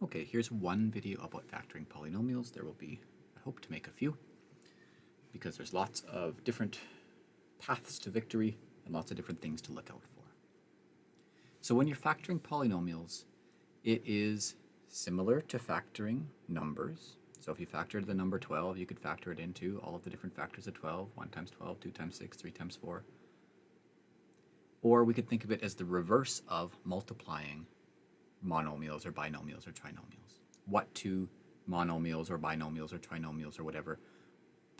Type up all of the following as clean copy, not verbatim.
Okay, here's one video about factoring polynomials. There will be, I hope to make a few, because there's lots of different paths to victory and lots of different things to look out for. So when you're factoring polynomials, it is similar to factoring numbers. So if you factored the number 12, you could factor it into all of the different factors of 12, 1 times 12, 2 times 6, 3 times 4. Or we could think of it as the reverse of multiplying monomials or binomials or trinomials. What two monomials or binomials or trinomials or whatever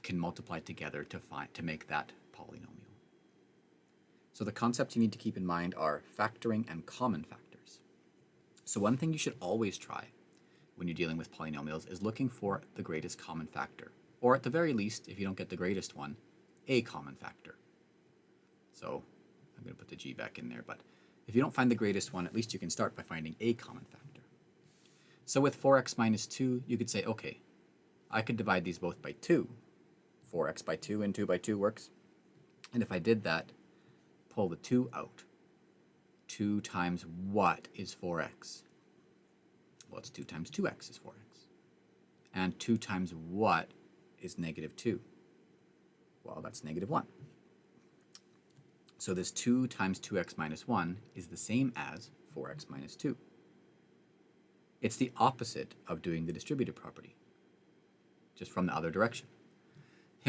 can multiply together to make that polynomial. So the concepts you need to keep in mind are factoring and common factors. So one thing you should always try when you're dealing with polynomials is looking for the greatest common factor, or at the very least, if you don't get the greatest one, a common factor. So I'm going to put the g back in there, but if you don't find the greatest one, at least you can start by finding a common factor. So with 4x minus 2, you could say, okay, I could divide these both by 2. 4x by 2 and 2 by 2 works. And if I did that, pull the 2 out. 2 times what is 4x? Well, it's 2 times 2x is 4x. And 2 times what is negative 2? Well, that's negative 1. So this 2 times 2x minus 1 is the same as 4x minus 2. It's the opposite of doing the distributive property, just from the other direction.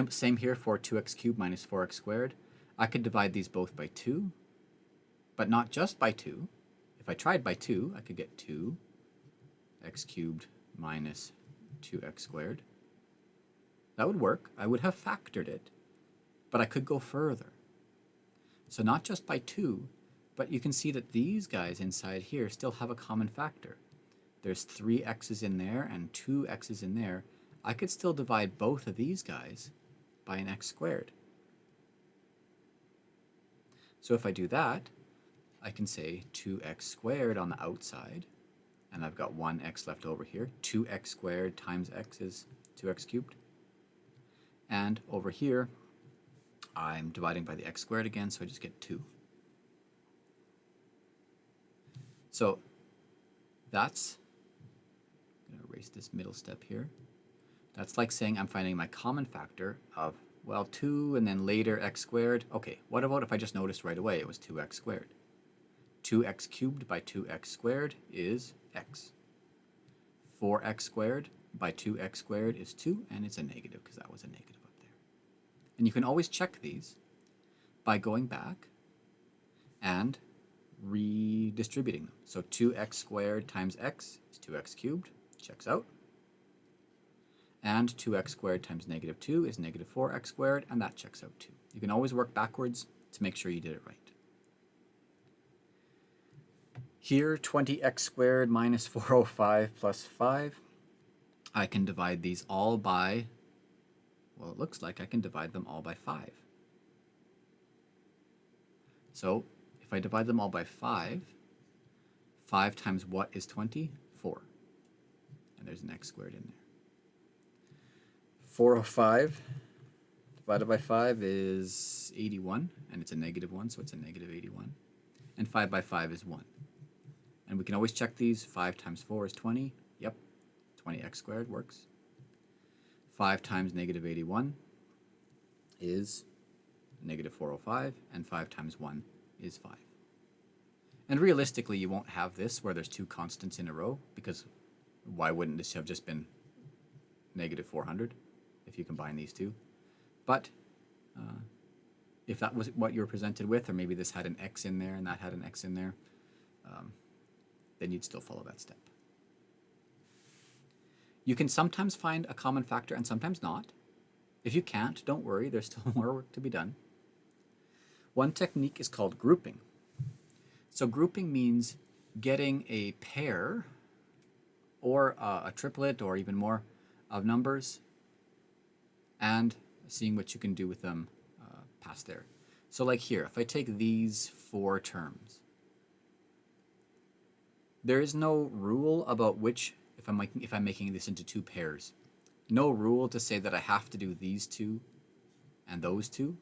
Same here for 2x cubed minus 4x squared. I could divide these both by 2, but not just by 2. If I tried by 2, I could get 2x cubed minus 2x squared. That would work. I would have factored it, but I could go further. So not just by 2, but you can see that these guys inside here still have a common factor. There's 3 x's in there and 2 x's in there. I could still divide both of these guys by an x squared. So if I do that, I can say 2x squared on the outside, and I've got 1x left over here. 2x squared times x is 2x cubed. And over here, I'm dividing by the x squared again, so I just get 2. So that's, I'm going to erase this middle step here. That's like saying I'm finding my common factor of, well, 2 and then later x squared. Okay, what about if I just noticed right away it was 2x squared? 2x cubed by 2x squared is x. 4x squared by 2x squared is 2, and it's a negative because that was a negative up there. And you can always check these by going back and redistributing them. So 2x squared times x is 2x cubed, checks out. And 2x squared times negative 2 is negative 4x squared, and that checks out too. You can always work backwards to make sure you did it right. Here, 20x squared minus 405 plus 5. I can divide these all by, well, it looks like I can divide them all by 5. So if I divide them all by 5, 5 times what is 20? 4. And there's an x squared in there. 405 divided by 5 is 81, and it's a negative 1, so it's a negative 81. And 5 by 5 is 1. And we can always check these. 5 times 4 is 20. Yep, 20x squared works. 5 times negative 81 is negative 405, and 5 times 1 is 5. And realistically, you won't have this where there's two constants in a row, because why wouldn't this have just been negative 400 if you combine these two? But if that was what you were presented with, or maybe this had an x in there and that had an x in there, then you'd still follow that step. You can sometimes find a common factor and sometimes not. If you can't, don't worry, there's still more work to be done. One technique is called grouping. So grouping means getting a pair or a triplet or even more of numbers and seeing what you can do with them past there. So like here, if I take these 4 terms, there is no rule about which, if I'm making this into 2 pairs, no rule to say that I have to do these 2 and those 2.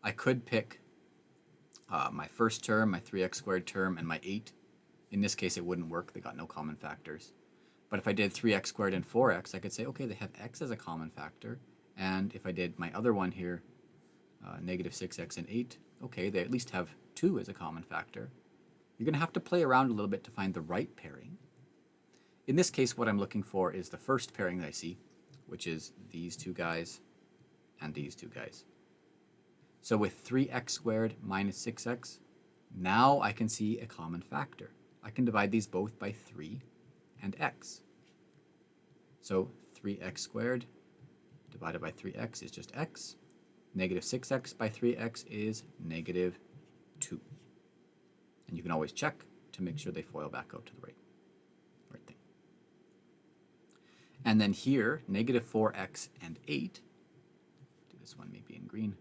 I could pick my first term, my 3x squared term, and my 8 In this case, it wouldn't work. They got no common factors. But if I did 3x squared and 4x, I could say, okay, they have x as a common factor. And if I did my other one here, negative 6x and 8, okay, they at least have 2 as a common factor. You're going to have to play around a little bit to find the right pairing. In this case, what I'm looking for is the first pairing that I see, which is these two guys and these two guys. So with 3x squared minus 6x, now I can see a common factor. I can divide these both by 3 and x. So 3x squared divided by 3x is just x. Negative 6x by 3x is negative 2. And you can always check to make sure they FOIL back out to the right thing. And then here, negative 4x and 8, do this one maybe in green,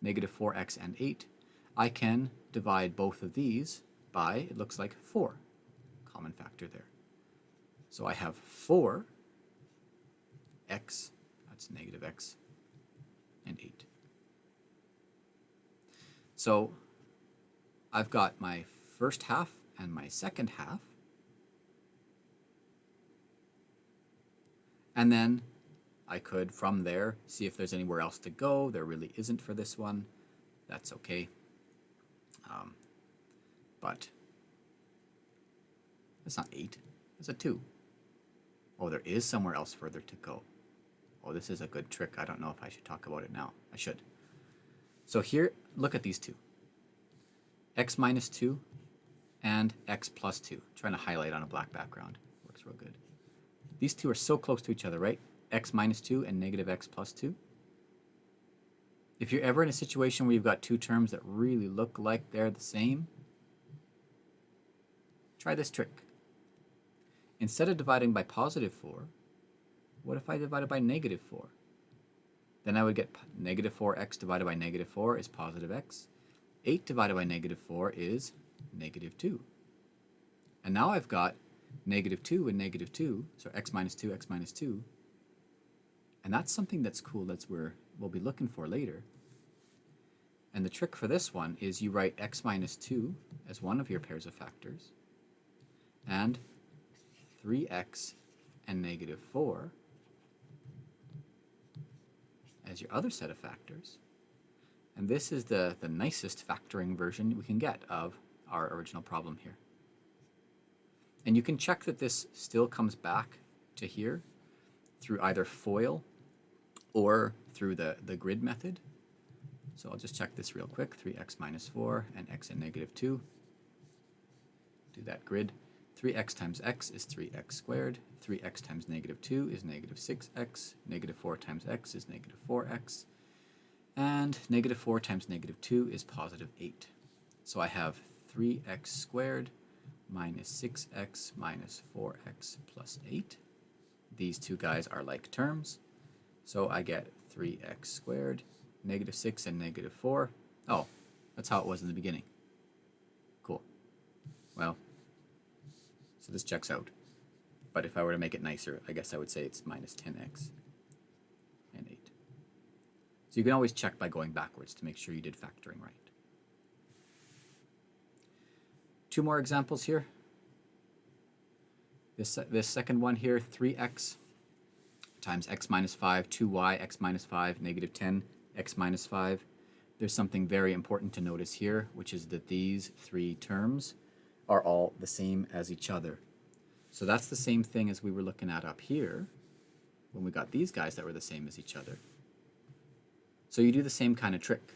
negative 4x and 8, I can divide both of these by, it looks like 4, common factor there. So I have 4x, that's negative x, and 8. So I've got my first half and my second half. And then I could, from there, see if there's anywhere else to go. There really isn't for this one. That's okay. But that's not 8. It's a 2. Oh, there is somewhere else further to go. Oh, this is a good trick. I don't know if I should talk about it now. I should. So here, look at these two. X minus 2 and x plus 2. I'm trying to highlight on a black background. Works real good. These two are so close to each other, right? X minus 2 and negative x plus 2. If you're ever in a situation where you've got two terms that really look like they're the same, try this trick. Instead of dividing by positive 4, what if I divided by negative 4? Then I would get negative 4x divided by negative 4 is positive x. 8 divided by negative 4 is negative 2. And now I've got negative 2 and negative 2, so x minus 2, x minus 2. And that's something that's cool, that's where we'll be looking for later. And the trick for this one is you write x minus 2 as one of your pairs of factors, and 3x and negative 4 as your other set of factors. And this is the nicest factoring version we can get of our original problem here. And you can check that this still comes back to here through either FOIL or through the grid method. So I'll just check this real quick. 3x minus 4 and x and negative 2. Do that grid. 3x times x is 3x squared. 3x times negative 2 is negative 6x. Negative 4 times x is negative 4x. And negative 4 times negative 2 is positive 8. So I have 3x squared minus 6x minus 4x plus 8. These two guys are like terms. So I get 3x squared, negative 6 and negative 4. Oh, that's how it was in the beginning. Cool. Well, so this checks out. But if I were to make it nicer, I guess I would say it's minus 10x and 8. So you can always check by going backwards to make sure you did factoring right. Two more examples here. This second one here, 3x times x minus 5, 2y, x minus 5, negative 10, x minus 5. There's something very important to notice here, which is that these three terms are all the same as each other. So that's the same thing as we were looking at up here when we got these guys that were the same as each other. So you do the same kind of trick.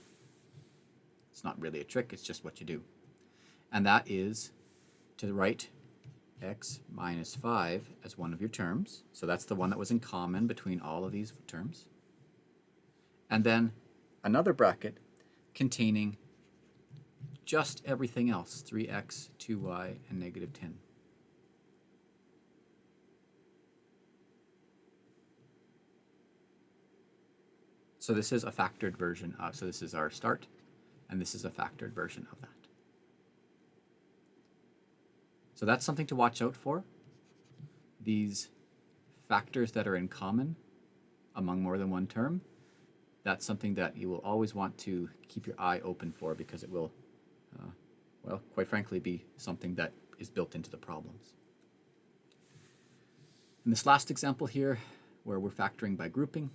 It's not really a trick, it's just what you do. And that is to write x minus 5 as one of your terms. So that's the one that was in common between all of these terms. And then another bracket containing just everything else, 3x, 2y, and negative 10. So this is a factored version of, so this is our start, and this is a factored version of that. So that's something to watch out for. These factors that are in common among more than one term, that's something that you will always want to keep your eye open for, because it will, well, quite frankly, be something that is built into the problems. In this last example here, where we're factoring by grouping,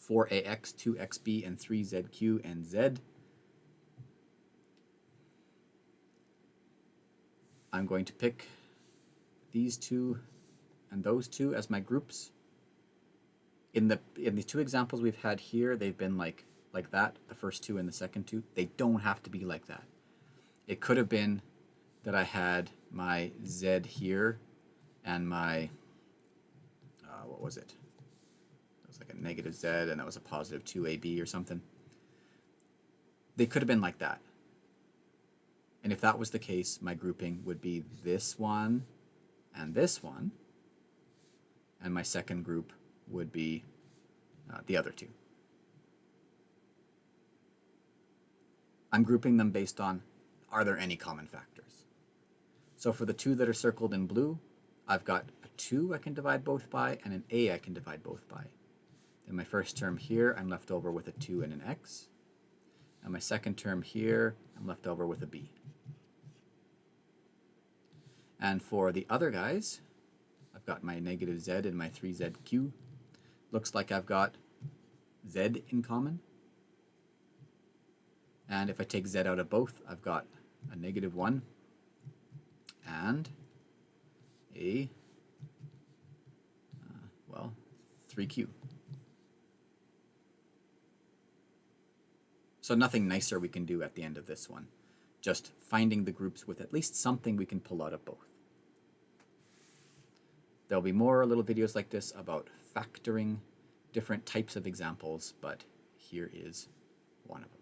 4ax, 2xb, and 3zq and z, I'm going to pick these two and those two as my groups. In the two examples we've had here, they've been like that, the first two and the second two. They don't have to be like that. It could have been that I had my z here and my, what was it? It was like a negative z and that was a positive 2ab or something. They could have been like that. And if that was the case, my grouping would be this one and this one. And my second group would be the other two. I'm grouping them based on, are there any common factors? So for the two that are circled in blue, I've got a 2 I can divide both by and an a I can divide both by. In my first term here, I'm left over with a 2 and an x. And my second term here, I'm left over with a b. And for the other guys, I've got my negative z and my 3zq. Looks like I've got z in common. And if I take z out of both, I've got a negative 1 and a, 3q. So nothing nicer we can do at the end of this one. Just finding the groups with at least something we can pull out of both. There'll be more little videos like this about factoring different types of examples, but here is one of them.